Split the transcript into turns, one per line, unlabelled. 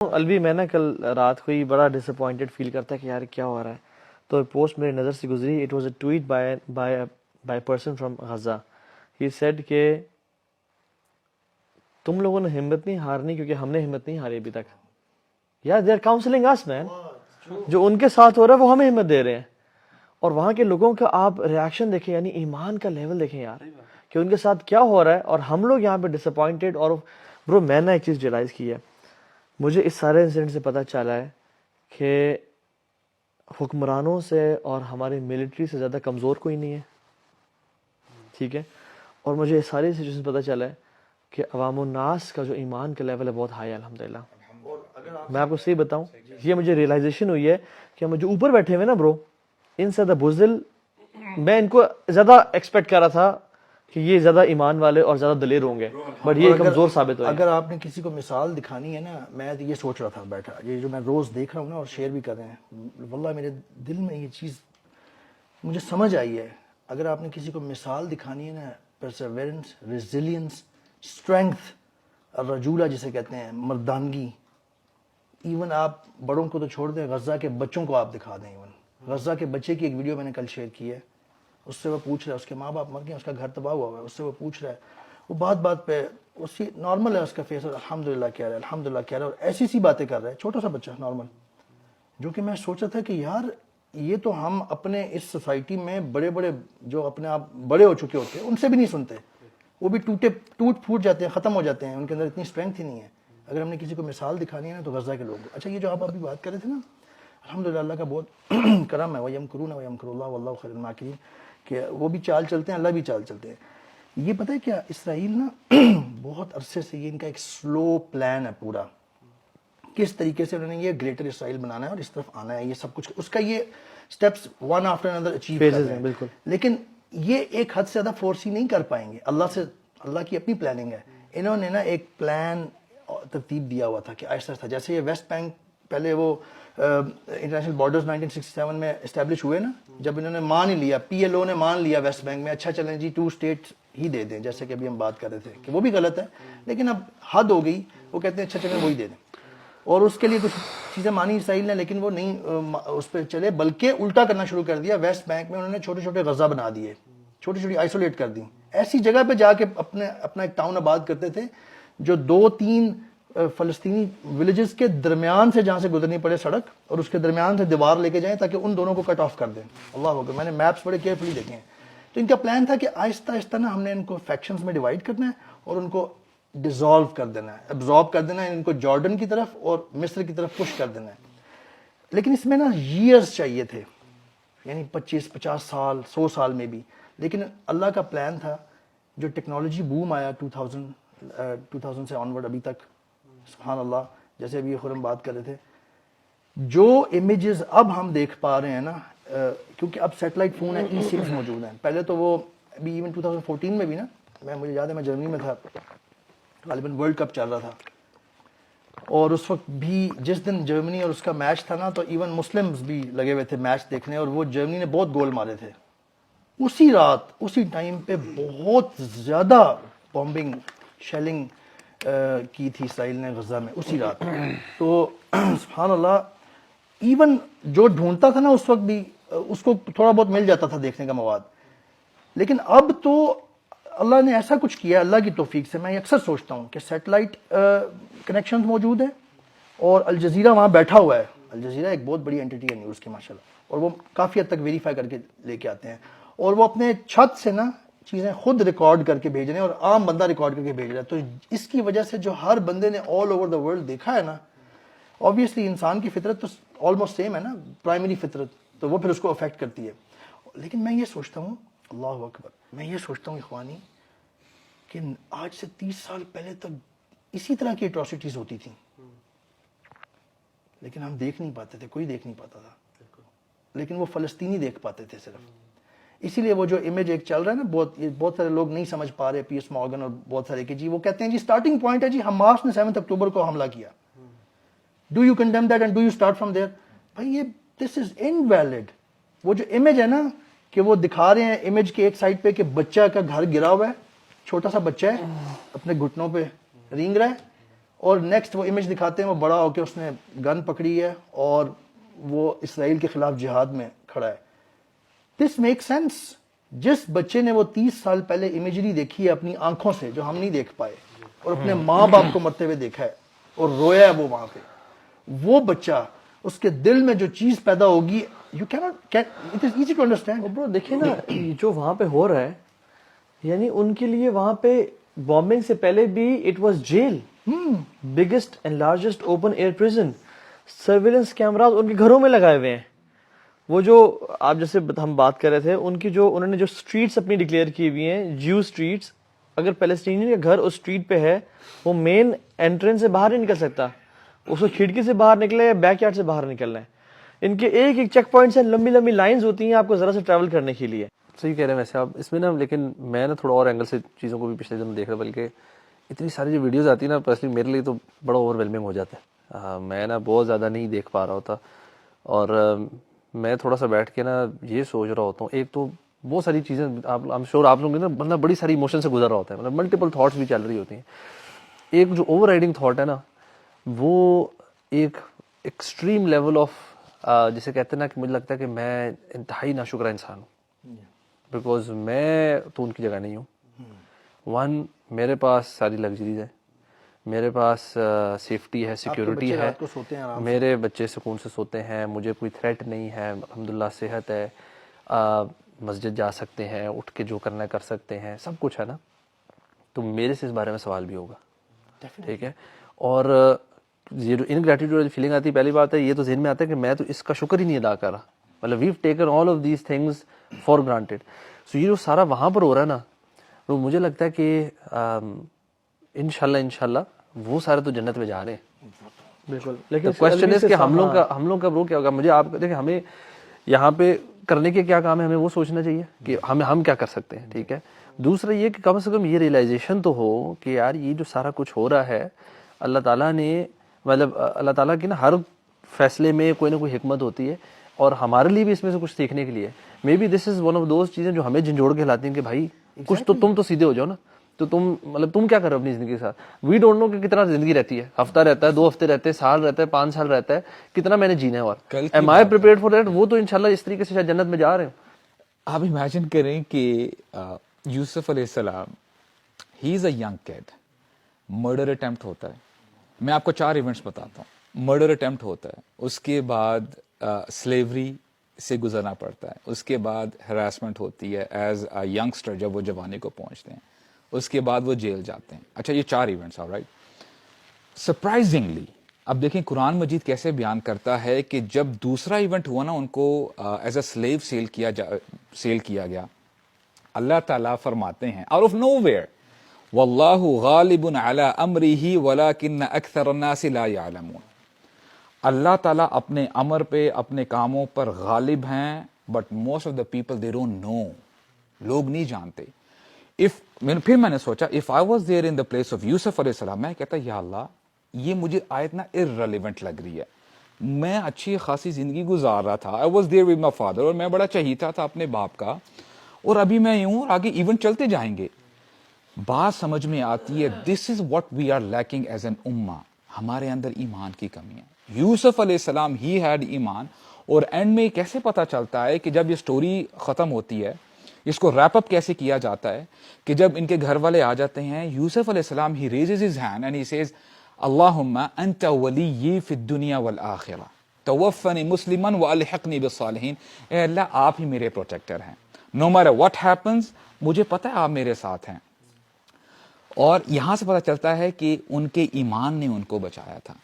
الوی میں نا کل رات کو ہی بڑا ڈس اپوائنٹڈ فیل کرتا ہے کہ یار کیا ہو رہا ہے. تو پوسٹ میری نظر سے گزری. It was a tweet by person from Gaza. He said کہ تم لوگوں نے ہمت نہیں ہارنی کیونکہ ہم نے ہمت نہیں ہاری ابھی تک. یار دے آر کاؤنسلنگ اس مین. جو ان کے ساتھ ہو رہا ہے وہ ہمیں ہمت دے رہے ہیں. اور وہاں کے لوگوں کا آپ ریاکشن دیکھیں, یعنی ایمان کا لیول دیکھیں یار کہ ان کے ساتھ کیا ہو رہا ہے, اور ہم لوگ یہاں پہ ڈس اپوائنٹڈ. اور برو میں نے ایک چیز ریئلائز کی ہے, مجھے اس سارے انسیڈنٹ سے پتہ چلا ہے کہ حکمرانوں سے اور ہماری ملٹری سے زیادہ کمزور کوئی نہیں ہے, ٹھیک ہے. اور مجھے اس ساری سچویشن سے پتہ چلا ہے کہ عوام الناس کا جو ایمان کا لیول ہے بہت ہائی ہے الحمدللہ. میں آپ کو صحیح بتاؤں, یہ مجھے ریئلائزیشن ہوئی ہے کہ ہم جو اوپر بیٹھے ہوئے نا برو, ان سے زیادہ بزدل, میں ان کو زیادہ ایکسپیکٹ کر رہا تھا کہ یہ زیادہ ایمان والے اور زیادہ دلیر ہوں گے, بٹ یہ کمزور ثابت ہوئے.
اگر آپ نے کسی کو مثال دکھانی ہے نا, میں یہ سوچ رہا تھا بیٹھا, یہ جو میں روز دیکھ رہا ہوں نا اور شیئر بھی کر رہے ہیں, واللہ میرے دل میں یہ چیز مجھے سمجھ آئی ہے. اگر آپ نے کسی کو مثال دکھانی ہے نا, پرسیورنس, ریزیلینس, اسٹرینگتھ, الرجولہ جسے کہتے ہیں, مردانگی. ایون آپ بڑوں کو تو چھوڑ دیں, غزہ کے بچوں کو آپ دکھا دیں. ایون غزہ کے بچے کی ایک ویڈیو میں نے کل شیئر کی ہے, اس سے وہ پوچھ رہا ہے, اس کے ماں باپ مر گئے, اس کا گھر تباہ ہوا ہے, اس سے وہ پوچھ رہا ہے, وہ بات بات پہ اسی نارمل ہے اس کا فیس, اور الحمدللہ کہہ رہا ہے, الحمدللہ کہہ رہا ہے, اور ایسی سی باتیں کر رہا ہے, چھوٹا سا بچہ نارمل. جو کہ میں سوچا تھا کہ یار یہ تو ہم اپنے اس سوسائٹی میں بڑے بڑے جو اپنے آپ بڑے ہو چکے ہوتے ہیں ان سے بھی نہیں سنتے, وہ بھی ٹوٹ پھوٹ جاتے ہیں, ختم ہو جاتے ہیں, ان کے اندر اتنی اسٹرینگتھ ہی نہیں ہے. اگر ہم نے کسی کو مثال دکھانی ہے نا تو غزہ کے لوگ. اچھا, یہ جو آپ ابھی بات کر رہے تھے نا, الحمدللہ اللہ کا بہت کرم ہے, وَيَمْكُرُونَ وَيَمْكُرُ اللَّهُ وَاللَّهُ خَيْرُ الْمَاكِرِينَ, کہ وہ بھی چال چلتے ہیں, اللہ بھی چال چلتے ہیں. یہ پتہ ہے کیا, اسرائیل نا بہت عرصے سے یہ ان کا ایک سلو پلان ہے پورا, کس طریقے سے انہوں نے یہ گریٹر اسرائیل بنانا ہے اور اس طرف آنا ہے, یہ سب کچھ اس کا یہ steps one after another achieve کر رہے ہیں.
بالکل.
لیکن یہ ایک حد سے زیادہ فورس ہی نہیں کر پائیں گے, اللہ کی اپنی پلاننگ ہے. انہوں نے نا ایک پلان ترتیب دیا ہوا تھا کہ آہستہ آہستہ, جیسے یہ ویسٹ بینک پہلے وہ انٹرنیشنل بارڈرز 1967 میں اسٹیبلش ہوئے نا, جب انہوں نے مان ہی لیا, پی ایل او نے مان لیا ویسٹ بینک میں, اچھا چلیں جی 2 اسٹیٹ ہی دے دیں, جیسے کہ ابھی ہم بات کر رہے تھے کہ وہ بھی غلط ہے, لیکن اب حد ہو گئی, وہ کہتے ہیں اچھا چلیں وہی دے دیں. اور اس کے لیے کچھ چیزیں مانی اسرائیل نے, لیکن وہ نہیں اس پہ چلے, بلکہ الٹا کرنا شروع کر دیا. ویسٹ بینک میں انہوں نے چھوٹے چھوٹے غزہ بنا دیے, چھوٹی چھوٹی آئسولیٹ کر دی, ایسی جگہ پہ جا کے اپنا ایک ٹاؤن آباد کرتے تھے جو 2-3 فلسطینی ولیجز کے درمیان سے جہاں سے گزرنی پڑے سڑک, اور اس کے درمیان سے دیوار لے کے جائیں تاکہ ان دونوں کو کٹ آف کر دیں. اللہ اکبر, میں نے میپس بڑے کیئرفلی دیکھے ہیں. تو ان کا پلان تھا کہ آہستہ آہستہ نا ہم نے ان کو فیکشنز میں ڈیوائڈ کرنا ہے اور ان کو ڈیزالو کر دینا ہے, ابزارب کر دینا ہے, ان کو جارڈن کی طرف اور مصر کی طرف پش کر دینا ہے. لیکن اس میں نا ایئرز چاہیے تھے, یعنی 25-50 سال, 100 سال میں بھی. لیکن اللہ کا پلان تھا, جو ٹیکنالوجی بوم آیا 2000 سے آنورڈ ابھی تک, سبحان اللہ, جیسے ابھی خرم بات کر رہے تھے, جو امیجز اب ہم دیکھ پا رہے ہیں نا, کیونکہ اب سیٹلائٹ فون ہے, E6 موجود ہیں. پہلے تو وہ ابھی ایون 2014 میں بھی نا, مجھے یاد ہے میں جرمنی میں تھا, غالباً ورلڈ کپ چل رہا تھا, اور اس وقت بھی جس دن جرمنی اور اس کا میچ تھا نا, تو ایون مسلمز بھی لگے ہوئے تھے میچ دیکھنے, اور وہ جرمنی نے بہت گول مارے تھے. اسی رات اسی ٹائم پہ بہت زیادہ بامبنگ, شیلنگ کی تھی اسرائیل نے غزہ میں اسی رات. تو سبحان اللہ, ایون جو ڈھونڈتا تھا نا اس وقت بھی اس کو تھوڑا بہت مل جاتا تھا دیکھنے کا مواد. لیکن اب تو اللہ نے ایسا کچھ کیا, اللہ کی توفیق سے. میں اکثر سوچتا ہوں کہ سیٹلائٹ کنیکشن موجود ہیں, اور الجزیرہ وہاں بیٹھا ہوا ہے. الجزیرہ ایک بہت بڑی اینٹی ہے نیوز کی ماشاءاللہ, اور وہ کافی حد تک ویریفائی کر کے لے کے آتے ہیں, اور وہ اپنے چھت سے نا چیزیں خود ریکارڈ کر کے بھیج رہے ہیں, اور عام بندہ ریکارڈ کر کے بھیج رہا ہے. تو اس کی وجہ سے جو ہر بندے نے آل اوور دا ورلڈ دیکھا ہے نا, obviously انسان کی فطرت تو آلموسٹ سیم ہے نا, پرائمری فطرت, تو وہ پھر اس کو افیکٹ کرتی ہے. لیکن میں یہ سوچتا ہوں, اللہ اکبر, میں یہ سوچتا ہوں اخوانی, کہ آج سے 30 سال پہلے تک اسی طرح کی اٹراسٹیز ہوتی تھیں, لیکن ہم دیکھ نہیں پاتے تھے, کوئی دیکھ نہیں پاتا تھا, لیکن وہ فلسطینی دیکھ پاتے تھے صرف. اسی لیے وہ جو امیج ایک چل رہا ہے نا, بہت سارے لوگ نہیں سمجھ پا رہے, پیئرس مارگن اور بہت سارے, کہ جی وہ کہتے ہیں جی سٹارٹنگ پوائنٹ ہے جی حماس نے 7 اکتوبر کو حملہ کیا, do you condemn that and do you start from there. بھائی یہ دس از انویلڈ. وہ جو امیج ہے نا کہ وہ دکھا رہے ہیں امیج کے ایک سائڈ پہ کہ بچہ کا گھر گرا ہوا ہے, چھوٹا سا بچہ ہے, اپنے گھٹنوں پہ رینگ رہا ہے, اور نیکسٹ وہ امیج دکھاتے ہیں وہ بڑا ہو کے اس نے گن پکڑی ہے اور وہ اسرائیل کے خلاف جہاد میں کھڑا ہے. This make sense. جس بچے نے وہ 30 سال پہلے امیجری دیکھی ہے اپنی آنکھوں سے جو ہم نہیں دیکھ پائے, اور اپنے ماں باپ کو مرتے ہوئے دیکھا ہے اور رویا ہے وہ وہاں پہ, وہ بچہ اس کے دل میں جو چیز پیدا ہوگی, you can't, it is easy to understand.
Bro دیکھیں نا جو وہاں پہ ہو رہا ہے, یعنی ان کے لیے وہاں پہ بامبنگ سے پہلے بھی it was jail, biggest and largest open air prison. Surveillance cameras ان کے گھروں میں لگائے ہوئے ہیں. وہ جو آپ جیسے ہم بات کر رہے تھے, ان کی جو انہوں نے جو اسٹریٹس اپنی ڈکلیئر کی ہوئی ہیں, جیو اسٹریٹس, اگر پیلسٹینین کا گھر اس اسٹریٹ پہ ہے, وہ مین انٹرنس سے باہر نہیں نکل سکتا, اس کو کھڑکی سے باہر نکلے یا بیک یارڈ سے باہر نکلنا ہے. ان کے ایک ایک چیک پوائنٹ سے لمبی لمبی لائنز ہوتی ہیں آپ کو ذرا سے ٹریول کرنے کے لیے.
صحیح کہہ رہے ہیں ویسے آپ اس میں نا, لیکن میں نا تھوڑا اور اینگل سے چیزوں کو بھی پچھلے دن دیکھ رہا, بلکہ اتنی ساری جو ویڈیوز آتی ہیں نا, پرسنلی میرے لیے تو بڑا اوور ویلمنگ ہو جاتا ہے. میں نا بہت زیادہ نہیں دیکھ پا رہا ہوتا, اور میں تھوڑا سا بیٹھ کے نا یہ سوچ رہا ہوتا ہوں. ایک تو بہت ساری چیزیں I'm sure آپ لوگ نا, بندہ بڑی ساری ایموشن سے گزر رہا ہوتا ہے, مطلب ملٹیپل تھاٹس بھی چل رہی ہوتی ہیں. ایک جو اوور رائڈنگ تھاٹ ہے نا, وہ ایک ایکسٹریم لیول آف, جسے کہتے ہیں نا کہ مجھے لگتا ہے کہ میں انتہائی ناشکرا انسان ہوں, بیکاز میں تو ان کی جگہ نہیں ہوں. ون, میرے پاس ساری لگژریز ہے, میرے پاس سیفٹی ہے, سیکیورٹی ہے, میرے بچے سکون سے سوتے ہیں, مجھے کوئی تھریٹ نہیں ہے, الحمدللہ صحت ہے, مسجد جا سکتے ہیں, اٹھ کے جو کرنا ہے کر سکتے ہیں, سب کچھ ہے نا. تو میرے سے اس بارے میں سوال بھی ہوگا, ٹھیک ہے. اور یہ جو انگریٹیٹیوڈ فیلنگ آتی ہے, پہلی بات ہے یہ تو ذہن میں آتا ہے کہ میں تو اس کا شکر ہی نہیں ادا کر رہا, مطلب we've taken all of these things for granted. So یہ جو سارا وہاں پر ہو رہا ہے نا, تو مجھے لگتا ہے کہ انشاءاللہ وہ سارے تو جنت میں جا رہے ہیں.
بالکل, لیکن
کوشچن ہے کہ ہم لوگ کا برو کیا ہوگا. مجھے آپ دیکھیں, ہمیں یہاں پہ کرنے کے کیا کام ہے, ہمیں وہ سوچنا چاہیے کہ ہم کیا کر سکتے ہیں, ٹھیک ہے. دوسرا یہ کہ کم سے کم یہ ریئلائزیشن تو ہو کہ یار یہ جو سارا کچھ ہو رہا ہے, اللہ تعالیٰ نے, مطلب اللہ تعالیٰ کی نا ہر فیصلے میں کوئی نہ کوئی حکمت ہوتی ہے, اور ہمارے لیے بھی اس میں سے کچھ سیکھنے کے لیے. Maybe this is one of those چیزیں جو ہمیں جھنجھوڑ کے لاتی ہیں کہ بھائی کچھ تو تم تو سیدھے ہو جاؤ نا. تو تم مطلب تم کیا کر رہے ہو اپنی زندگی کے ساتھ. وی ڈونٹ نو کہ کتنا زندگی رہتی ہے, ہفتہ رہتا ہے, 2 ہفتے رہتے ہیں, سال رہتا ہے, 5 سال رہتا ہے, کتنا میں نے جینا ہے, اور am I prepared for that. وہ تو انشاءاللہ اس طریقے سے شاید جنت میں جا رہے ہیں.
آپ امیجن کریں کہ یوسف علیہ السلام, ہی از اے ینگ کیڈ, مرڈر اٹیمپٹ ہوتا ہے. میں آپ کو 4 ایونٹس بتاتا ہوں. مرڈر اٹیمپٹ ہوتا ہے, اس کے بعد سلیوری سے گزرنا پڑتا ہے, اس کے بعد ہراسمنٹ ہوتی ہے ایز اے ینگسٹر جب وہ جوانی کو پہنچتے ہیں, اس کے بعد وہ جیل جاتے ہیں. اچھا, یہ 4 ایونٹس, آل رائٹ. سرپرائزنگلی اب دیکھیں قرآن مجید کیسے بیان کرتا ہے کہ جب دوسرا ایونٹ ہوا نا, ان کو ایز اے سلیو سیل کیا گیا, اللہ تعالیٰ فرماتے ہیں آؤٹ آف نو ویئر, واللہ غالب علی امرہ ولکن اکثر الناس لا یعلمون. اللہ تعالیٰ اپنے امر پہ, اپنے کاموں پر غالب ہیں, but most of the people they don't know, لوگ نہیں جانتے. پھر میں نے سوچا if I was there in the place of یوسف علیہ السلام, میں کہتا یا اللہ یہ مجھے آیت نا irrelevant لگ رہی ہے. میں اچھی خاصی زندگی گزار رہا تھا, I was there with my father, اور میں بڑا چہیتا تھا اپنے باپ کا, اور ابھی میں یوں, اور آگے ایونٹ چلتے جائیں گے. بات سمجھ میں آتی ہے, this is what we are lacking as an ummah. ہمارے اندر ایمان کی کمی ہے. یوسف علیہ السلام ہی ہیڈ ایمان, اور اینڈ میں کیسے پتا چلتا ہے کہ جب یہ سٹوری ختم ہوتی ہے, اس کو ریپ اپ کیسے کیا جاتا ہے کہ جب ان کے گھر والے آ جاتے ہیں, یوسف علیہ السلام ہی raises his hand and he says اللہم انت ولی فی الدنیا والآخرہ توفنی مسلما والحقنی بالصالحین. اے اللہ آپ ہی میرے پروٹیکٹر ہیں, نو میٹر واٹ ہیپنز مجھے پتہ ہے آپ میرے ساتھ ہیں. اور یہاں سے پتہ چلتا ہے کہ ان کے ایمان نے ان کو بچایا تھا.